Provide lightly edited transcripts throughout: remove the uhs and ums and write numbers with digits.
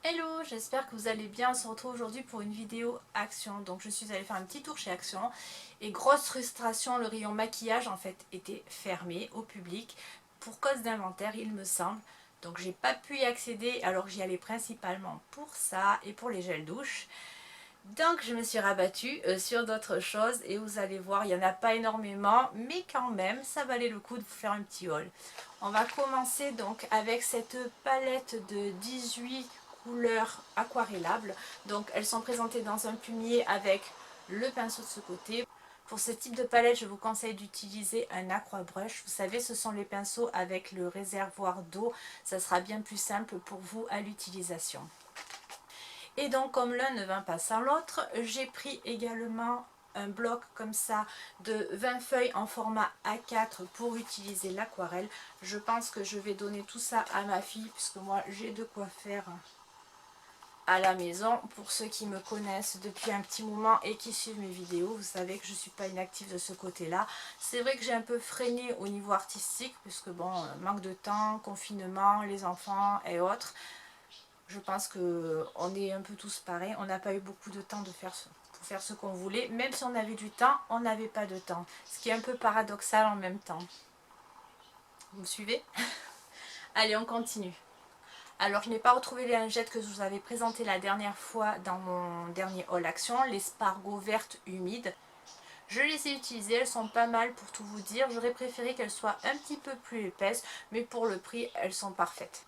Hello, j'espère que vous allez bien. On se retrouve aujourd'hui pour une vidéo Action. Donc je suis allée faire un petit tour chez Action et grosse frustration, le rayon maquillage en fait était fermé au public pour cause d'inventaire il me semble. Donc j'ai pas pu y accéder alors que j'y allais principalement pour ça et pour les gels douche. Donc je me suis rabattue sur d'autres choses et vous allez voir, il n'y en a pas énormément, mais quand même ça valait le coup de vous faire un petit haul. On va commencer donc avec cette palette de 18 couleurs aquarellables. Donc elles sont présentées dans un plumier avec le pinceau de ce côté. Pour ce type de palette, je vous conseille d'utiliser un aqua brush. Vous savez, ce sont les pinceaux avec le réservoir d'eau. Ça sera bien plus simple pour vous à l'utilisation. Et donc comme l'un ne va pas sans l'autre, j'ai pris également un bloc comme ça de 20 feuilles en format A4 pour utiliser l'aquarelle. Je pense que je vais donner tout ça à ma fille puisque moi j'ai de quoi faire à la maison. Pour ceux qui me connaissent depuis un petit moment et qui suivent mes vidéos, vous savez que je ne suis pas inactive de ce côté-là. C'est vrai que j'ai un peu freiné au niveau artistique puisque bon, manque de temps, confinement, les enfants et autres. Je pense qu'on est un peu tous pareils. On n'a pas eu beaucoup de temps pour faire ce qu'on voulait. Même si on avait du temps, on n'avait pas de temps. Ce qui est un peu paradoxal en même temps. Vous me suivez? Allez, on continue. Alors, je n'ai pas retrouvé les lingettes que je vous avais présentées la dernière fois dans mon dernier haul action. L'espargot vertes humides. Je les ai utilisées, elles sont pas mal pour tout vous dire. J'aurais préféré qu'elles soient un petit peu plus épaisses. Mais pour le prix, elles sont parfaites.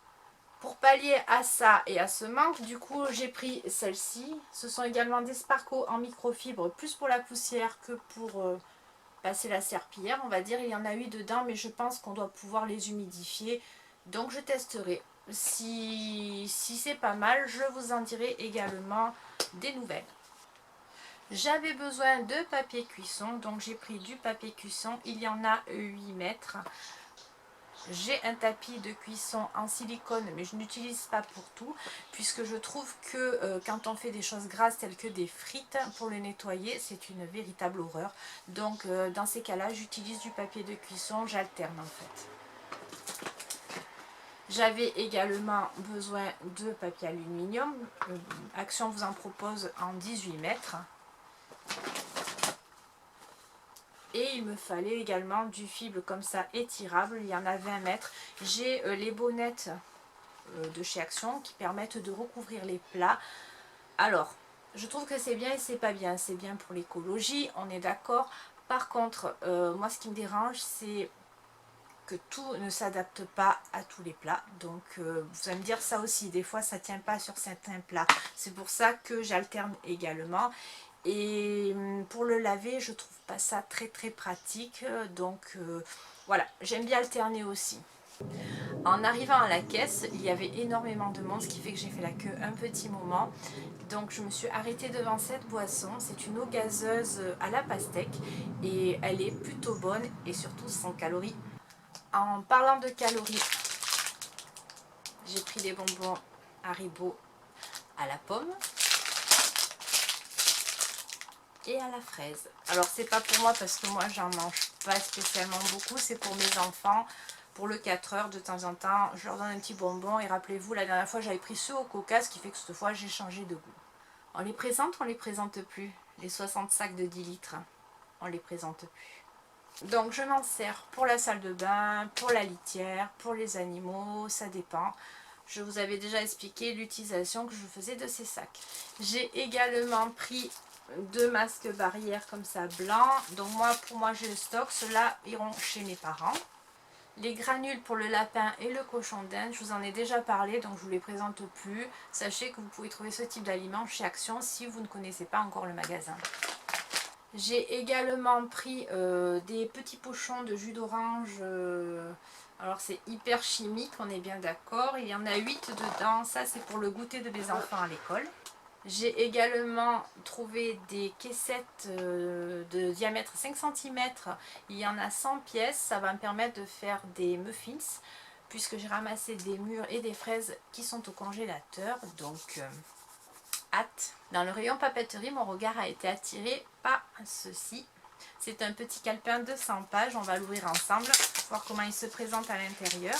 Pour pallier à ça et à ce manque, du coup j'ai pris celle-ci. Ce sont également des Sparco en microfibre, plus pour la poussière que pour passer la serpillière, on va dire. Il y en a 8 dedans, mais je pense qu'on doit pouvoir les humidifier. Donc je testerai. Si c'est pas mal, je vous en dirai également des nouvelles. J'avais besoin de papier cuisson, donc j'ai pris du papier cuisson. Il y en a 8 mètres. J'ai un tapis de cuisson en silicone, mais je n'utilise pas pour tout, puisque je trouve que quand on fait des choses grasses telles que des frites, pour le nettoyer, c'est une véritable horreur. Donc dans ces cas-là, j'utilise du papier de cuisson, j'alterne en fait. J'avais également besoin de papier aluminium. Action vous en propose en 18 mètres. Et il me fallait également du fibre comme ça étirable, il y en a 20 mètres. J'ai les bonnettes de chez Action qui permettent de recouvrir les plats. Alors, je trouve que c'est bien et c'est pas bien. C'est bien pour l'écologie, on est d'accord. Par contre, moi ce qui me dérange, c'est que tout ne s'adapte pas à tous les plats. Donc vous allez me dire ça aussi, des fois ça tient pas sur certains plats. C'est pour ça que j'alterne également. Et pour le laver, je trouve pas ça très pratique. Donc voilà, j'aime bien alterner aussi. En arrivant à la caisse, il y avait énormément de monde, ce qui fait que j'ai fait la queue un petit moment. Donc je me suis arrêtée devant cette boisson. C'est une eau gazeuse à la pastèque et elle est plutôt bonne et surtout sans calories. En parlant de calories, j'ai pris des bonbons Haribo à la pomme et à la fraise. Alors c'est pas pour moi parce que moi j'en mange pas spécialement beaucoup, c'est pour mes enfants. Pour le 4 heures de temps en temps, je leur donne un petit bonbon et rappelez-vous, la dernière fois j'avais pris ceux au coca, ce qui fait que cette fois j'ai changé de goût. On les présente, on les présente plus. Les 60 sacs de 10 litres, on les présente plus. Donc je m'en sers pour la salle de bain, pour la litière, pour les animaux, ça dépend. Je vous avais déjà expliqué l'utilisation que je faisais de ces sacs. J'ai également pris 2 masques barrières comme ça blancs. Donc pour moi j'ai le stock. Ceux-là iront chez mes parents. Les granules pour le lapin et le cochon d'Inde, je vous en ai déjà parlé, donc je ne vous les présente plus. Sachez que vous pouvez trouver ce type d'aliments chez Action si vous ne connaissez pas encore le magasin. J'ai également pris des petits pochons de jus d'orange. Alors c'est hyper chimique, on est bien d'accord. Il y en a 8 dedans, ça c'est pour le goûter de mes enfants à l'école. J'ai également trouvé des caissettes de diamètre 5 cm. Il y en a 100 pièces. Ça va me permettre de faire des muffins puisque j'ai ramassé des mûres et des fraises qui sont au congélateur. Donc, hâte. Dans le rayon papeterie, mon regard a été attiré par ceci. C'est un petit calepin de 100 pages. On va l'ouvrir ensemble, voir comment il se présente à l'intérieur.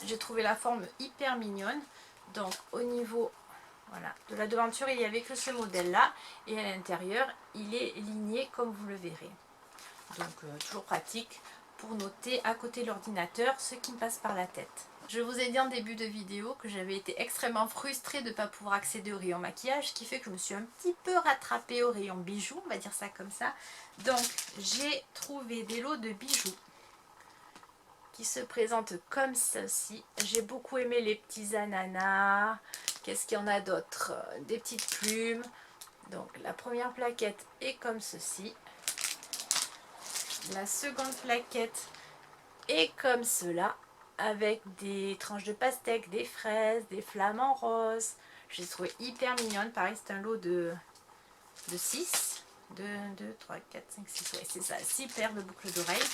J'ai trouvé la forme hyper mignonne. Donc au niveau voilà, de la devanture, il n'y avait que ce modèle là, et à l'intérieur il est ligné comme vous le verrez. Donc toujours pratique pour noter à côté de l'ordinateur ce qui me passe par la tête. Je vous ai dit en début de vidéo que j'avais été extrêmement frustrée de ne pas pouvoir accéder au rayon maquillage, ce qui fait que je me suis un petit peu rattrapée au rayon bijoux, on va dire ça comme ça. Donc j'ai trouvé des lots de bijoux qui se présentent comme ceci. J'ai beaucoup aimé les petits ananas. Qu'est-ce qu'il y en a d'autre? Des petites plumes. Donc la première plaquette est comme ceci. La seconde plaquette est comme cela, avec des tranches de pastèque, des fraises, des flamants roses. Je l'ai trouvé hyper mignonne. Pareil, c'est un lot de 6. 2, 2, 3, 4, 5, 6. Ouais, c'est ça, 6 paires de boucles d'oreilles.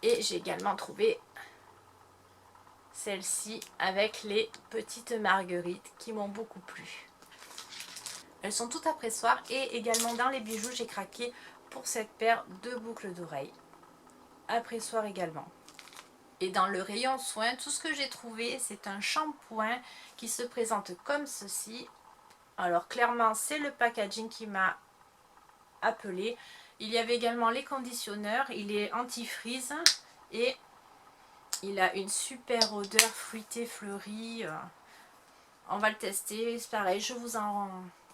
Et j'ai également trouvé celle-ci avec les petites marguerites qui m'ont beaucoup plu. Elles sont toutes à pressoir, et également dans les bijoux, j'ai craqué pour cette paire de boucles d'oreilles. À pressoir également. Et dans le rayon soins, tout ce que j'ai trouvé, c'est un shampoing qui se présente comme ceci. Alors clairement, c'est le packaging qui m'a appelé. Il y avait également les conditionneurs, il est anti-frizz et il a une super odeur fruitée fleurie. On va le tester, c'est pareil, je vous en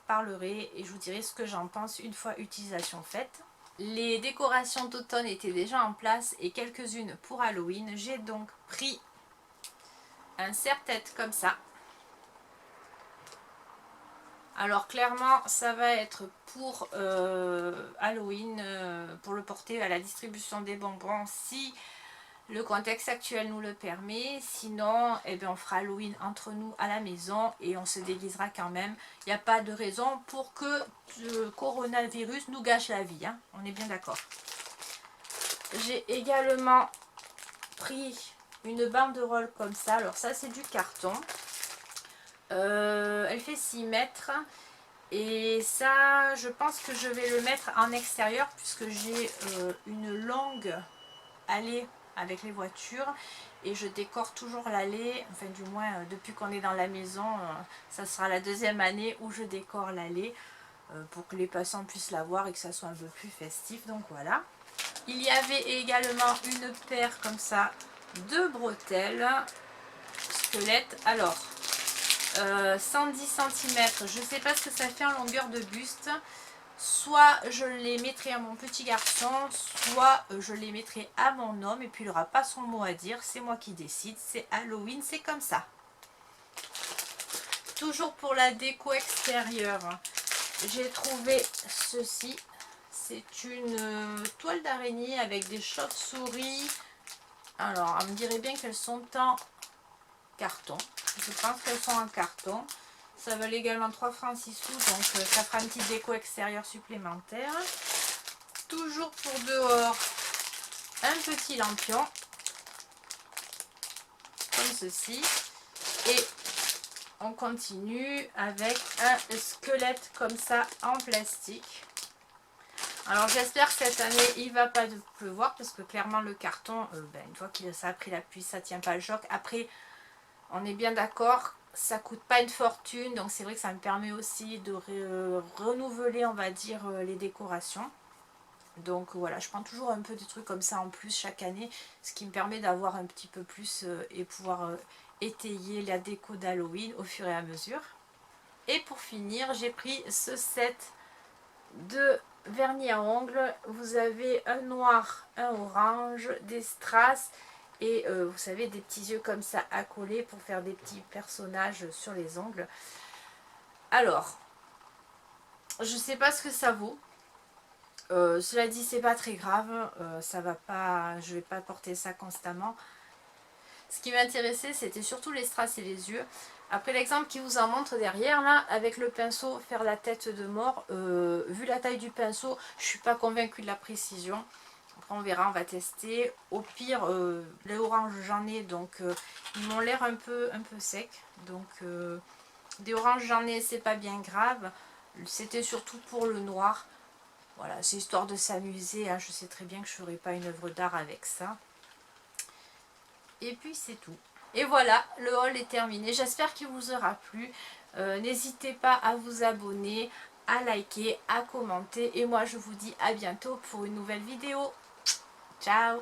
parlerai et je vous dirai ce que j'en pense une fois utilisation faite. Les décorations d'automne étaient déjà en place et quelques-unes pour Halloween. J'ai donc pris un serre-tête comme ça. Alors clairement ça va être pour Halloween, pour le porter à la distribution des bonbons si le contexte actuel nous le permet. Sinon eh bien, on fera Halloween entre nous à la maison et on se déguisera quand même. Il n'y a pas de raison pour que le coronavirus nous gâche la vie, hein. On est bien d'accord. J'ai également pris une banderole comme ça. Alors ça c'est du carton. Elle fait 6 mètres. Et ça, je pense que je vais le mettre en extérieur puisque j'ai une longue allée avec les voitures et je décore toujours l'allée, enfin du moins depuis qu'on est dans la maison, ça sera la deuxième année où je décore l'allée pour que les passants puissent la voir et que ça soit un peu plus festif. Donc voilà. Il y avait également une paire comme ça de bretelles squelette. Alors 110 cm, je ne sais pas ce que ça fait en longueur de buste. Soit je les mettrai à mon petit garçon, soit je les mettrai à mon homme et puis il n'aura pas son mot à dire. C'est moi qui décide, c'est Halloween, c'est comme ça. Toujours pour la déco extérieure, j'ai trouvé ceci. C'est une toile d'araignée avec des chauves-souris. Alors, on me dirait bien qu'elles sont en carton. Je pense qu'elles sont en carton. Ça valait également 3 francs 6 sous, donc ça fera une petite déco extérieure supplémentaire. Toujours pour dehors, un petit lampion, comme ceci. Et on continue avec un squelette comme ça en plastique. Alors j'espère que cette année il ne va pas pleuvoir parce que clairement le carton, une fois que ça a pris la pluie, ça ne tient pas le choc. Après, on est bien d'accord, ça ne coûte pas une fortune, donc c'est vrai que ça me permet aussi de renouveler, on va dire, les décorations. Donc voilà, je prends toujours un peu des trucs comme ça en plus chaque année, ce qui me permet d'avoir un petit peu plus et pouvoir étayer la déco d'Halloween au fur et à mesure. Et pour finir, j'ai pris ce set de vernis à ongles. Vous avez un noir, un orange, des strass et vous savez, des petits yeux comme ça à coller pour faire des petits personnages sur les ongles. Alors, je sais pas ce que ça vaut. Cela dit, c'est pas très grave, ça va pas, je vais pas porter ça constamment. Ce qui m'intéressait, c'était surtout les strass et les yeux. Après l'exemple qui vous en montre derrière, là, avec le pinceau, faire la tête de mort, vu la taille du pinceau, je suis pas convaincue de la précision. Après on verra, on va tester. Au pire, les oranges j'en ai, donc ils m'ont l'air un peu secs. Donc des oranges j'en ai, c'est pas bien grave. C'était surtout pour le noir. Voilà, c'est histoire de s'amuser, hein. Je sais très bien que je ne ferai pas une œuvre d'art avec ça. Et puis c'est tout. Et voilà, le haul est terminé. J'espère qu'il vous aura plu. N'hésitez pas à vous abonner, à liker, à commenter. Et moi, je vous dis à bientôt pour une nouvelle vidéo. Ciao!